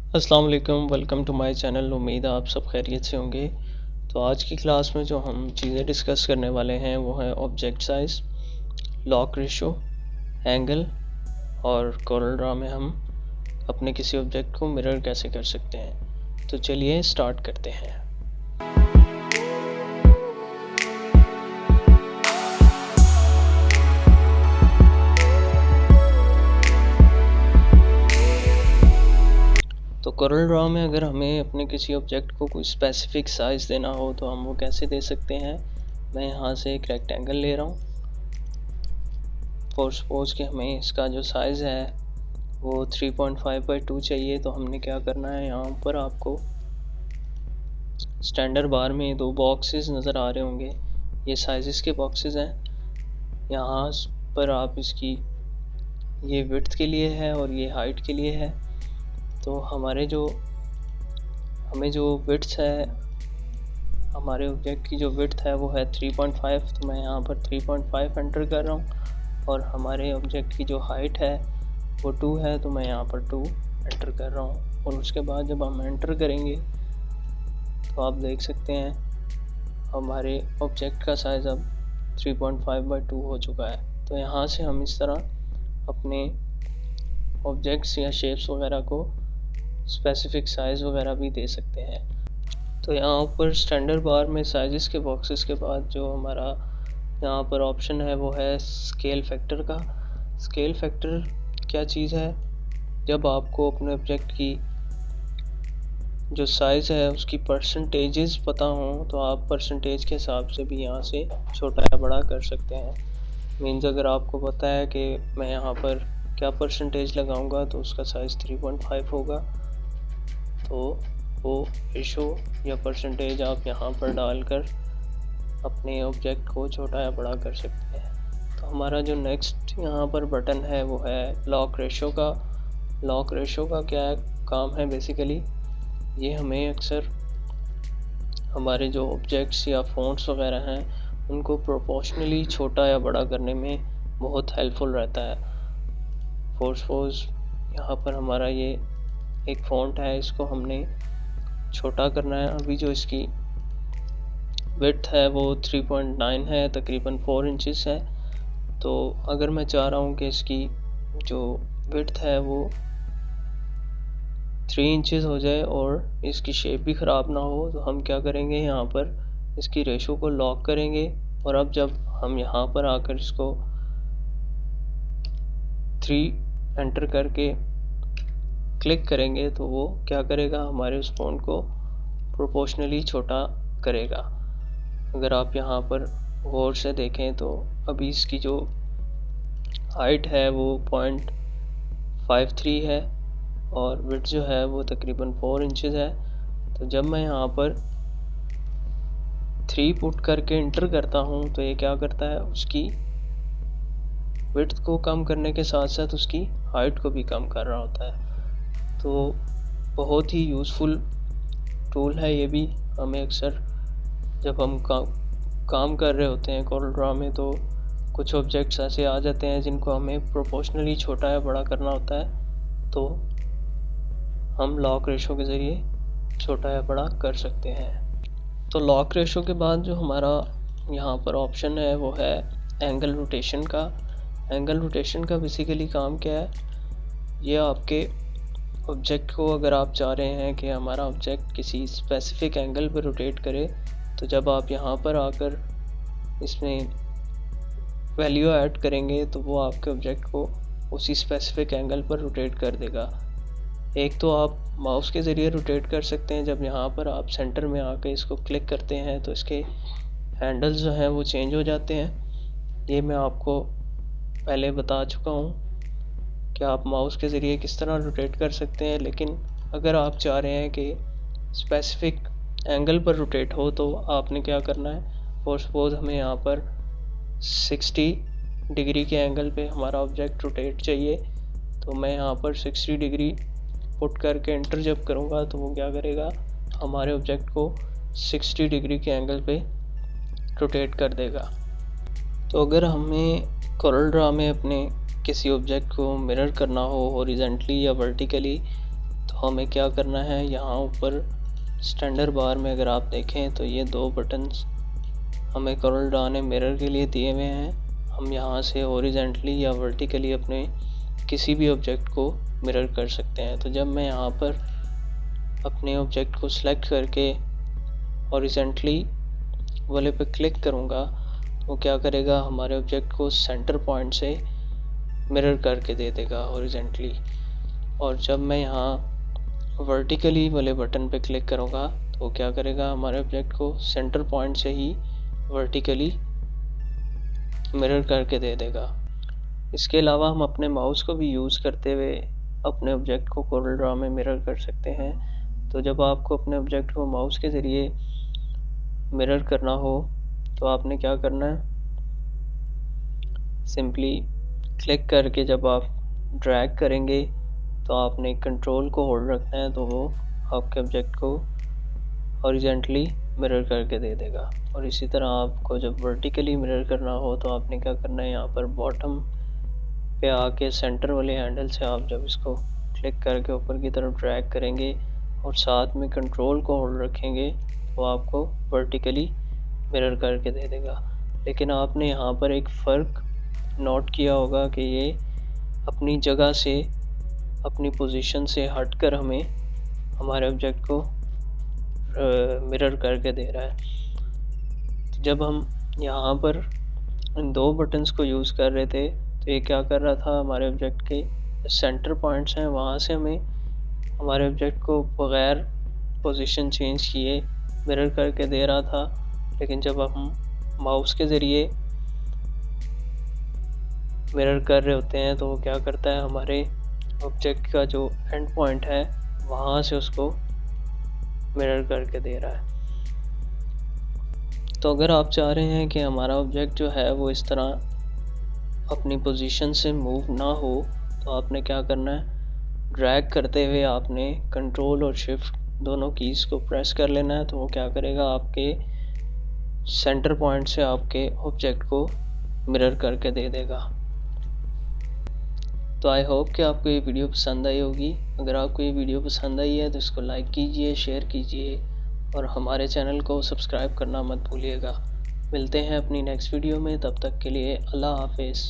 अस्सलाम वालेकुम, welcome to my channel. उम्मीद है आप सब खैरियत से होंगे। तो आज की क्लास में जो हम चीज़ें डिस्कस करने वाले हैं वो है object size, lock ratio, angle और कोरल ड्रॉ में हम अपने किसी ऑब्जेक्ट को मिरर कैसे कर सकते हैं। तो चलिए स्टार्ट करते हैं। तो कोरल ड्रॉ में अगर हमें अपने किसी ऑब्जेक्ट को कोई स्पेसिफिक साइज़ देना हो तो हम वो कैसे दे सकते हैं। मैं यहाँ से एक रेक्टेंगल ले रहा हूँ। फॉर सपोज कि हमें इसका जो साइज़ है वो 3.5/2 चाहिए। तो हमने क्या करना है, यहाँ पर आपको स्टैंडर्ड बार में दो बॉक्सेस नज़र आ रहे होंगे। ये साइज़ेस के बॉक्सेस हैं। यहाँ पर आप इसकी ये विड्थ के लिए है और ये हाइट के लिए है। तो हमें जो विड्थ है, हमारे ऑब्जेक्ट की जो विड्थ है वो है 3.5। तो मैं यहाँ पर 3.5 एंटर कर रहा हूँ। और हमारे ऑब्जेक्ट की जो हाइट है वो 2 है, तो मैं यहाँ पर 2 एंटर कर रहा हूँ। और उसके बाद जब हम एंटर करेंगे तो आप देख सकते हैं हमारे ऑब्जेक्ट का साइज़ अब 3.5/2 हो चुका है। तो यहाँ से हम इस तरह अपने ऑब्जेक्ट्स या शेप्स वगैरह को स्पेसिफिक साइज़ वगैरह भी दे सकते हैं। तो यहाँ पर स्टैंडर्ड बार में साइज़ेस के बॉक्सेस के बाद जो हमारा यहाँ पर ऑप्शन है वो है स्केल फैक्टर का। स्केल फैक्टर क्या चीज़ है, जब आपको अपने ऑब्जेक्ट की जो साइज़ है उसकी परसेंटेजेस पता हो तो आप परसेंटेज के हिसाब से भी यहाँ से छोटा या बड़ा कर सकते हैं। मीन्स अगर आपको पता है कि मैं यहाँ पर क्या परसेंटेज लगाऊंगा तो उसका साइज़ 3.5 होगा, तो वो रेशो या परसेंटेज आप यहाँ पर डालकर अपने ऑब्जेक्ट को छोटा या बड़ा कर सकते हैं। तो हमारा जो नेक्स्ट यहाँ पर बटन है वो है लॉक रेशो का। लॉक रेशो का क्या काम है, बेसिकली ये हमें अक्सर हमारे जो ऑब्जेक्ट्स या फ़ॉन्ट्स वगैरह हैं उनको प्रोपोर्शनली छोटा या बड़ा करने में बहुत हेल्पफुल रहता है। फॉर सपोज यहाँ पर हमारा ये एक फ़ॉन्ट है, इसको हमने छोटा करना है। अभी जो इसकी विड्थ है वो 3.9 है, तकरीबन 4 इंचेस है। तो अगर मैं चाह रहा हूँ कि इसकी जो विड्थ है वो 3 इंचेस हो जाए और इसकी शेप भी ख़राब ना हो, तो हम क्या करेंगे, यहाँ पर इसकी रेशो को लॉक करेंगे। और अब जब हम यहाँ पर आकर इसको 3 एंटर करके क्लिक करेंगे तो वो क्या करेगा, हमारे उस फ़ॉन्ट को प्रोपोर्शनली छोटा करेगा। अगर आप यहाँ पर गौर से देखें तो अभी इसकी जो हाइट है वो 0.53 है और विड्थ जो है वो तकरीबन 4 इंचेस है। तो जब मैं यहाँ पर 3 पुट करके इंटर करता हूँ तो ये क्या करता है, उसकी विड्थ को कम करने के साथ साथ उसकी हाइट को भी कम कर रहा होता है। तो बहुत ही यूज़फुल टूल है ये भी। हमें अक्सर जब हम काम कर रहे होते हैं कोरल ड्रॉ में तो कुछ ऑब्जेक्ट्स ऐसे आ जाते हैं जिनको हमें प्रोपोर्शनली छोटा या बड़ा करना होता है, तो हम लॉक रेशो के ज़रिए छोटा या बड़ा कर सकते हैं। तो लॉक रेशो के बाद जो हमारा यहाँ पर ऑप्शन है वो है एंगल रोटेशन का। एंगल रोटेशन का बेसिकली काम क्या है, ये आपके ऑब्जेक्ट को, अगर आप चाह रहे हैं कि हमारा ऑब्जेक्ट किसी स्पेसिफिक एंगल पर रोटेट करे, तो जब आप यहाँ पर आकर इसमें वैल्यू ऐड करेंगे तो वो आपके ऑब्जेक्ट को उसी स्पेसिफिक एंगल पर रोटेट कर देगा। एक तो आप माउस के ज़रिए रोटेट कर सकते हैं। जब यहाँ पर आप सेंटर में आकर इसको क्लिक करते हैं तो इसके हैंडल्स जो हैं वो चेंज हो जाते हैं। ये मैं आपको पहले बता चुका हूँ कि आप माउस के ज़रिए किस तरह रोटेट कर सकते हैं। लेकिन अगर आप चाह रहे हैं कि स्पेसिफिक एंगल पर रोटेट हो तो आपने क्या करना है, फॉर सपोज हमें यहाँ पर 60 डिग्री के एंगल पे हमारा ऑब्जेक्ट रोटेट चाहिए, तो मैं यहाँ पर 60 डिग्री पुट करके एंटर जब करूँगा तो वो क्या करेगा, हमारे ऑब्जेक्ट को 60 डिग्री के एंगल पे रोटेट कर देगा। तो अगर हमें कोरल ड्रॉ में अपने किसी ऑब्जेक्ट को मिरर करना हो हॉरिजॉन्टली या वर्टिकली, तो हमें क्या करना है, यहाँ ऊपर स्टैंडर्ड बार में अगर आप देखें तो ये 2 बटन्स हमें कोरल ड्रॉ ने मिरर के लिए दिए हुए हैं। हम यहाँ से हॉरिजॉन्टली या वर्टिकली अपने किसी भी ऑब्जेक्ट को मिरर कर सकते हैं। तो जब मैं यहाँ पर अपने ऑब्जेक्ट को सिलेक्ट करके हॉरिजॉन्टली वाले पे क्लिक करूँगा तो क्या करेगा, हमारे ऑब्जेक्ट को सेंटर पॉइंट से मिरर करके दे देगा हॉरिजॉन्टली। और जब मैं यहाँ वर्टिकली वाले बटन पे क्लिक करूँगा तो क्या करेगा, हमारे ऑब्जेक्ट को सेंटर पॉइंट से ही वर्टिकली मिरर करके दे देगा। इसके अलावा हम अपने माउस को भी यूज़ करते हुए अपने ऑब्जेक्ट को कोरल ड्रॉ में मिरर कर सकते हैं। तो जब आपको अपने ऑब्जेक्ट को माउस के ज़रिए मिरर करना हो तो आपने क्या करना है, सिंपली क्लिक करके जब आप ड्रैग करेंगे तो आपने कंट्रोल को होल्ड रखना है, तो वो आपके ऑब्जेक्ट को हॉरिजॉन्टली मिरर करके दे देगा। और इसी तरह आपको जब वर्टिकली मिरर करना हो तो आपने क्या करना है, यहाँ पर बॉटम पे आके सेंटर वाले हैंडल से आप जब इसको क्लिक करके ऊपर की तरफ ड्रैग करेंगे और साथ में कंट्रोल को होल्ड रखेंगे तो आपको वर्टिकली मिरर करके दे देगा। लेकिन आपने यहाँ पर एक फ़र्क नोट किया होगा कि ये अपनी जगह से, अपनी पोजीशन से हटकर हमें हमारे ऑब्जेक्ट को मिरर करके दे रहा है। तो जब हम यहाँ पर इन 2 बटन्स को यूज़ कर रहे थे तो ये क्या कर रहा था, हमारे ऑब्जेक्ट के सेंटर पॉइंट्स हैं वहाँ से हमें हमारे ऑब्जेक्ट को बग़ैर पोजीशन चेंज किए मिरर करके दे रहा था। लेकिन जब हम माउस के ज़रिए मिरर कर रहे होते हैं तो वो क्या करता है, हमारे ऑब्जेक्ट का जो एंड पॉइंट है वहाँ से उसको मिरर करके दे रहा है। तो अगर आप चाह रहे हैं कि हमारा ऑब्जेक्ट जो है वो इस तरह अपनी पोजीशन से मूव ना हो तो आपने क्या करना है, ड्रैग करते हुए आपने कंट्रोल और शिफ्ट दोनों कीज़ को प्रेस कर लेना है। तो वो क्या करेगा, आपके सेंटर पॉइंट से आपके ऑब्जेक्ट को मिरर करके दे देगा। तो आई होप कि आपको ये वीडियो पसंद आई होगी। अगर आपको ये वीडियो पसंद आई है तो इसको लाइक कीजिए, शेयर कीजिए और हमारे चैनल को सब्सक्राइब करना मत भूलिएगा। मिलते हैं अपनी नेक्स्ट वीडियो में, तब तक के लिए अल्लाह हाफिज़।